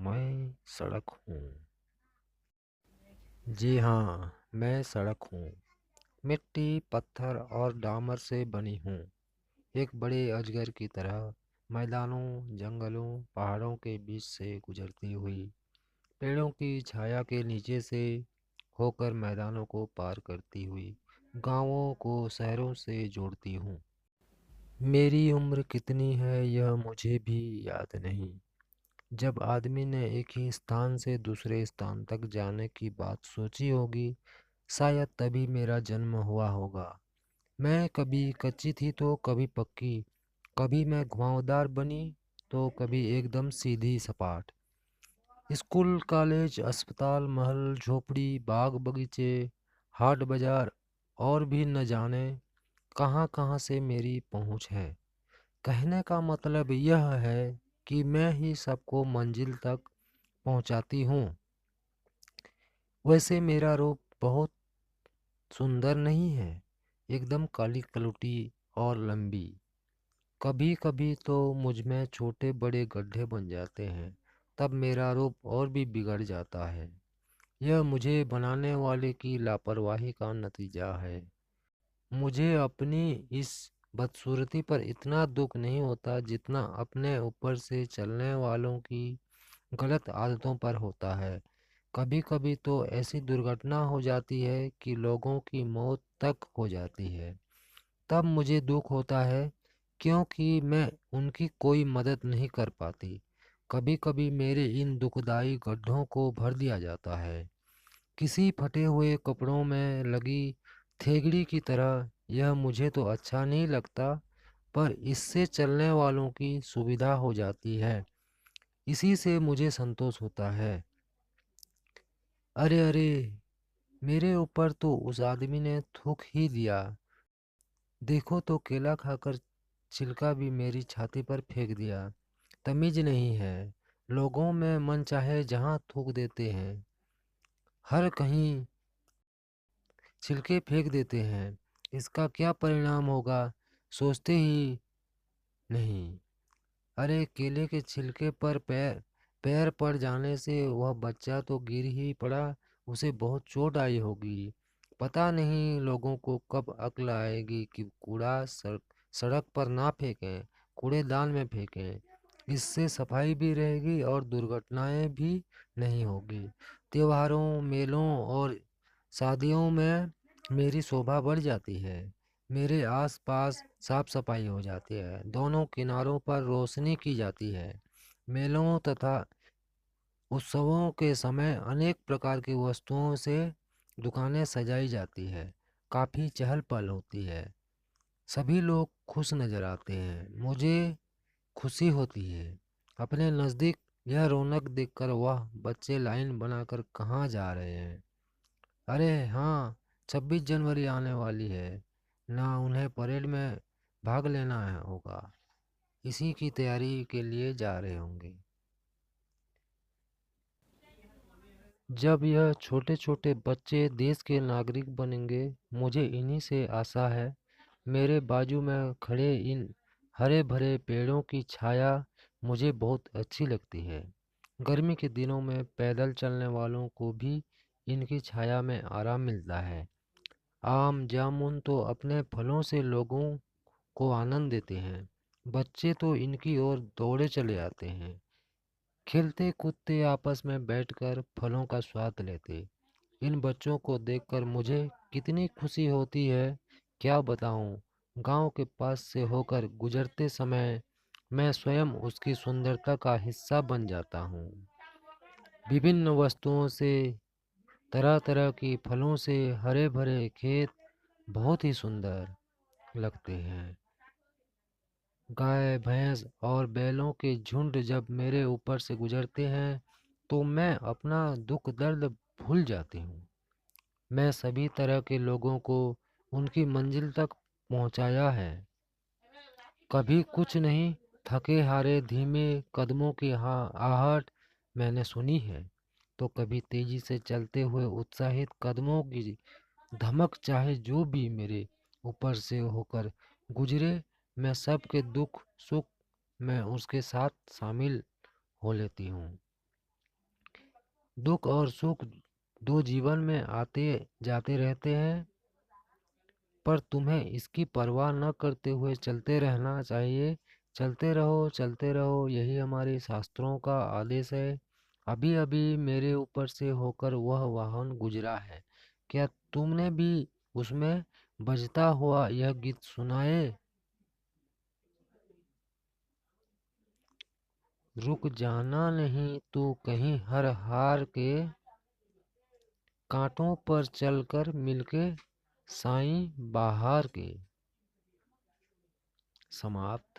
मैं सड़क हूँ। जी हाँ, मैं सड़क हूँ। मिट्टी, पत्थर और डामर से बनी हूँ। एक बड़े अजगर की तरह मैदानों, जंगलों, पहाड़ों के बीच से गुजरती हुई, पेड़ों की छाया के नीचे से होकर मैदानों को पार करती हुई, गांवों को शहरों से जोड़ती हूँ। मेरी उम्र कितनी है यह मुझे भी याद नहीं। जब आदमी ने एक ही स्थान से दूसरे स्थान तक जाने की बात सोची होगी, शायद तभी मेरा जन्म हुआ होगा। मैं कभी कच्ची थी तो कभी पक्की, कभी मैं घुमावदार बनी तो कभी एकदम सीधी सपाट। स्कूल, कॉलेज, अस्पताल, महल, झोपड़ी, बाग बगीचे, हाट बाजार और भी न जाने कहाँ कहाँ से मेरी पहुँच है। कहने का मतलब यह है कि मैं ही सबको मंजिल तक पहुँचाती हूँ। वैसे मेरा रूप बहुत सुंदर नहीं है, एकदम काली कलुटी और लंबी। कभी कभी तो मुझ में छोटे बड़े गड्ढे बन जाते हैं, तब मेरा रूप और भी बिगड़ जाता है। यह मुझे बनाने वाले की लापरवाही का नतीजा है। मुझे अपनी इस बदसूरती पर इतना दुख नहीं होता जितना अपने ऊपर से चलने वालों की गलत आदतों पर होता है। कभी कभी तो ऐसी दुर्घटना हो जाती है कि लोगों की मौत तक हो जाती है। तब मुझे दुख होता है क्योंकि मैं उनकी कोई मदद नहीं कर पाती। कभी कभी मेरे इन दुखदाई गड्ढों को भर दिया जाता है किसी फटे हुए कपड़ों में लगी थेगड़ी की तरह। यह मुझे तो अच्छा नहीं लगता, पर इससे चलने वालों की सुविधा हो जाती है, इसी से मुझे संतोष होता है। अरे अरे, मेरे ऊपर तो उस आदमी ने थूक ही दिया। देखो तो, केला खाकर छिलका भी मेरी छाती पर फेंक दिया। तमीज नहीं है, लोगों में मन चाहे जहाँ थूक देते हैं, हर कहीं छिलके फेंक देते हैं। इसका क्या परिणाम होगा सोचते ही नहीं। अरे, केले के छिलके पर पैर पैर पड़ जाने से वह बच्चा तो गिर ही पड़ा, उसे बहुत चोट आई होगी। पता नहीं लोगों को कब अक्ल आएगी कि कूड़ा सड़क पर ना फेंकें, कूड़ेदान में फेंकें। इससे सफाई भी रहेगी और दुर्घटनाएं भी नहीं होगी। त्योहारों, मेलों और शादियों में मेरी शोभा बढ़ जाती है। मेरे आसपास साफ सफाई हो जाती है, दोनों किनारों पर रोशनी की जाती है। मेलों तथा उत्सवों के समय अनेक प्रकार की वस्तुओं से दुकानें सजाई जाती है। काफ़ी चहल पहल होती है, सभी लोग खुश नज़र आते हैं। मुझे खुशी होती है। अपने नज़दीक यह रौनक देखकर वह बच्चे लाइन बनाकर कहाँ जा रहे हैं। अरे हाँ, 26 जनवरी आने वाली है ना, उन्हें परेड में भाग लेना होगा। इसी की तैयारी के लिए जा रहे होंगे। जब यह छोटे छोटे बच्चे देश के नागरिक बनेंगे, मुझे इन्हीं से आशा है। मेरे बाजू में खड़े इन हरे भरे पेड़ों की छाया मुझे बहुत अच्छी लगती है। गर्मी के दिनों में पैदल चलने वालों को भी इनकी छाया में आराम मिलता है। आम, जामुन तो अपने फलों से लोगों को आनंद देते हैं। बच्चे तो इनकी ओर दौड़े चले आते हैं, खेलते कूदते आपस में बैठकर फलों का स्वाद लेते। इन बच्चों को देखकर मुझे कितनी खुशी होती है, क्या बताऊं। गांव के पास से होकर गुजरते समय मैं स्वयं उसकी सुंदरता का हिस्सा बन जाता हूँ। विभिन्न वस्तुओं से, तरह तरह की फलों से हरे भरे खेत बहुत ही सुंदर लगते हैं। गाय, भैंस और बैलों के झुंड जब मेरे ऊपर से गुजरते हैं तो मैं अपना दुख दर्द भूल जाती हूँ। मैं सभी तरह के लोगों को उनकी मंजिल तक पहुँचाया है। कभी कुछ नहीं, थके हारे धीमे कदमों की आहट मैंने सुनी है, तो कभी तेजी से चलते हुए उत्साहित कदमों की धमक। चाहे जो भी मेरे ऊपर से होकर गुजरे, मैं सबके दुख सुख में उसके साथ शामिल हो लेती हूँ। दुख और सुख दो जीवन में आते जाते रहते हैं, पर तुम्हें इसकी परवाह न करते हुए चलते रहना चाहिए। चलते रहो, यही हमारे शास्त्रों का आदेश है। अभी अभी मेरे ऊपर से होकर वह वाहन गुजरा है, क्या तुमने भी उसमें बजता हुआ यह गीत सुनाए? रुक जाना नहीं तो कहीं हर हार के, कांटों पर चलकर मिलके साईं बाहर के। समाप्त।